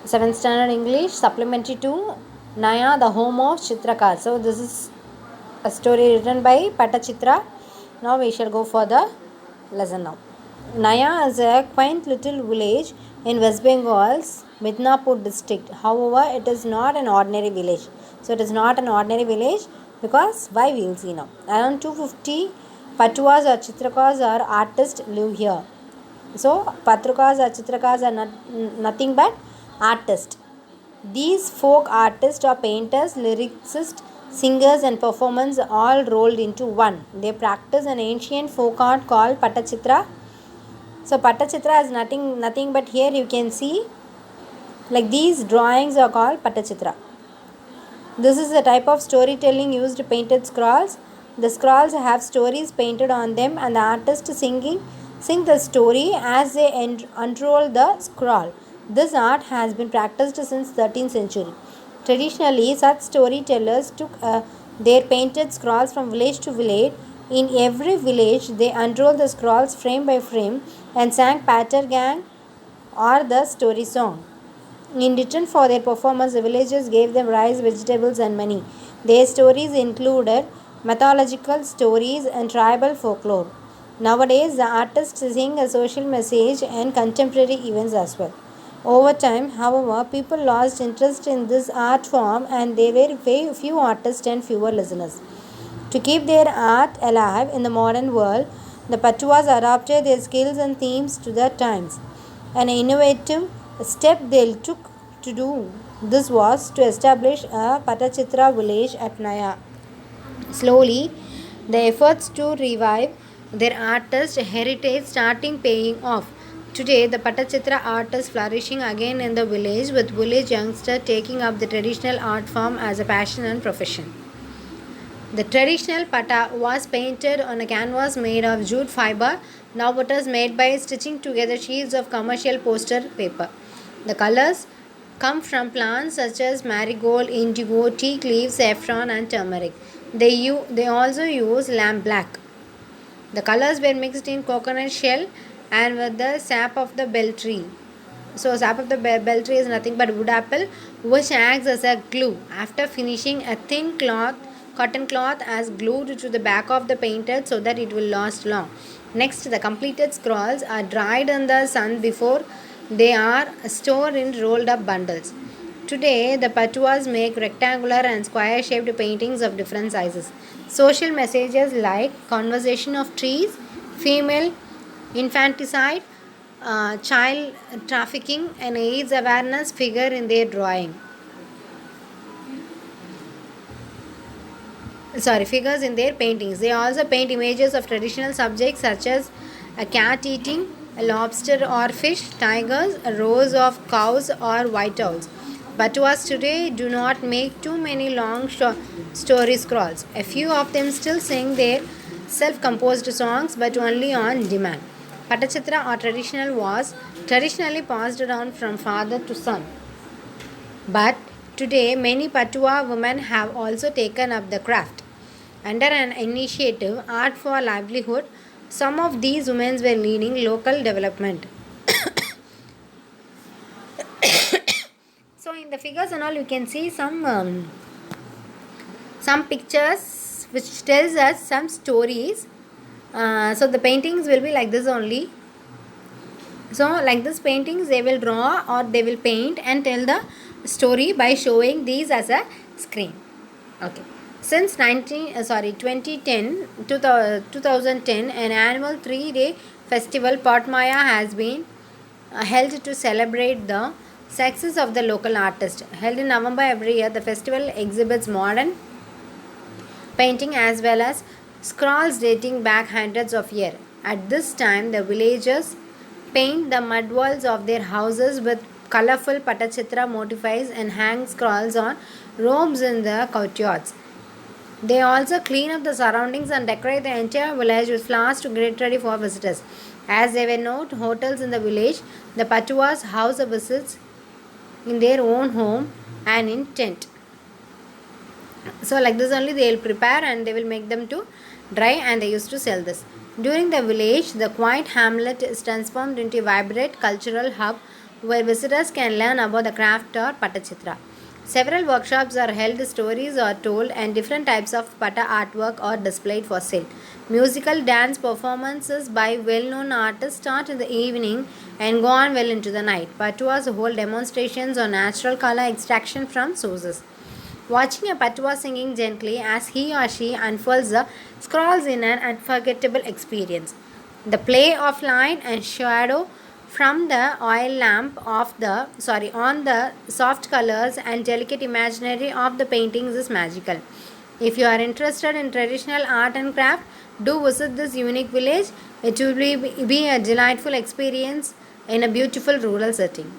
7th standard English, supplementary to Naya, the home of Chitrakar. So this is a story written by Patachitra. Now we shall go for the lesson now. Naya is a quaint little village in West Bengal's Midnapur district. However, it is not an ordinary village. So it is not an ordinary village because why we will see now. Around 250 Patuas or Chitrakars or artists live here. So Patrukas or Chitrakars are nothing but artists. These folk artists are painters, lyricists, singers, and performers all rolled into one. They practice an ancient folk art called Patachitra. So Patachitra is nothing but here you can see like these drawings are called Patachitra. This is a type of storytelling used painted scrolls. The scrolls have stories painted on them and the artist sing the story as they unroll the scroll. This art has been practiced since 13th century. Traditionally, such storytellers took their painted scrolls from village to village. In every village, they unrolled the scrolls frame by frame and sang Patter Gang or the story song. In return for their performance, the villagers gave them rice, vegetables, and money. Their stories included mythological stories and tribal folklore. Nowadays, the artists sing a social message and contemporary events as well. Over time, however, people lost interest in this art form and there were few artists and fewer listeners. To keep their art alive in the modern world, the Patuas adapted their skills and themes to the times. An innovative step they took to do this was to establish a Patachitra village at Naya. Slowly, the efforts to revive their artist heritage starting paying off. Today, the Patachitra art is flourishing again in the village with village youngsters taking up the traditional art form as a passion and profession. The traditional pata was painted on a canvas made of jute fiber. Now it is made by stitching together sheets of commercial poster paper. The colors come from plants such as marigold, indigo, teak leaves, saffron, and turmeric. They also use lamp black. The colors were mixed in coconut shell and with the sap of the bell tree. So, sap of the bell tree is nothing but wood apple, which acts as a glue. After finishing, a thin cotton cloth, is glued to the back of the painted so that it will last long. Next, the completed scrolls are dried in the sun before they are stored in rolled up bundles. Today, the Patuas make rectangular and square shaped paintings of different sizes. Social messages like conservation of trees, female infanticide, child trafficking, and AIDS awareness figure in their drawing. Figures in their paintings. They also paint images of traditional subjects such as a cat eating, a lobster or fish, tigers, a rows of cows, or white owls. Batuas today do not make too many long story scrolls. A few of them still sing their self composed songs but only on demand. Patachitra or traditional was traditionally passed down from father to son. But today, many Patua women have also taken up the craft. Under an initiative, Art for Livelihood, some of these women were leading local development. So, in the figures and all, you can see some pictures which tells us some stories. So, the paintings will be like this only. So, like this paintings, they will draw or they will paint and tell the story by showing these as a screen. Okay. Since 2010, an annual 3-day festival Patmaya has been held to celebrate the success of the local artist. Held in November every year, the festival exhibits modern painting as well as scrolls dating back hundreds of years. At this time, the villagers paint the mud walls of their houses with colorful Patachitra motifs and hang scrolls on ropes in the courtyards. They also clean up the surroundings and decorate the entire village with flowers to get ready for visitors. As there were no hotels in the village, the Patuas house the visits in their own home and in tent. So like this only they will prepare and they will make them to dry and they used to sell this. During the village, the quiet hamlet is transformed into a vibrant cultural hub where visitors can learn about the craft or Patachitra. Several workshops are held, stories are told, and different types of Pata artwork are displayed for sale. Musical dance performances by well known artists start in the evening and go on well into the night. Patuas hold demonstrations on natural color extraction from sources. Watching a Patua singing gently as he or she unfolds the scrolls in an unforgettable experience. The play of light and shadow from the oil lamp on the soft colors and delicate imaginary of the paintings is magical. If you are interested in traditional art and craft, do visit this unique village. It will be a delightful experience in a beautiful rural setting.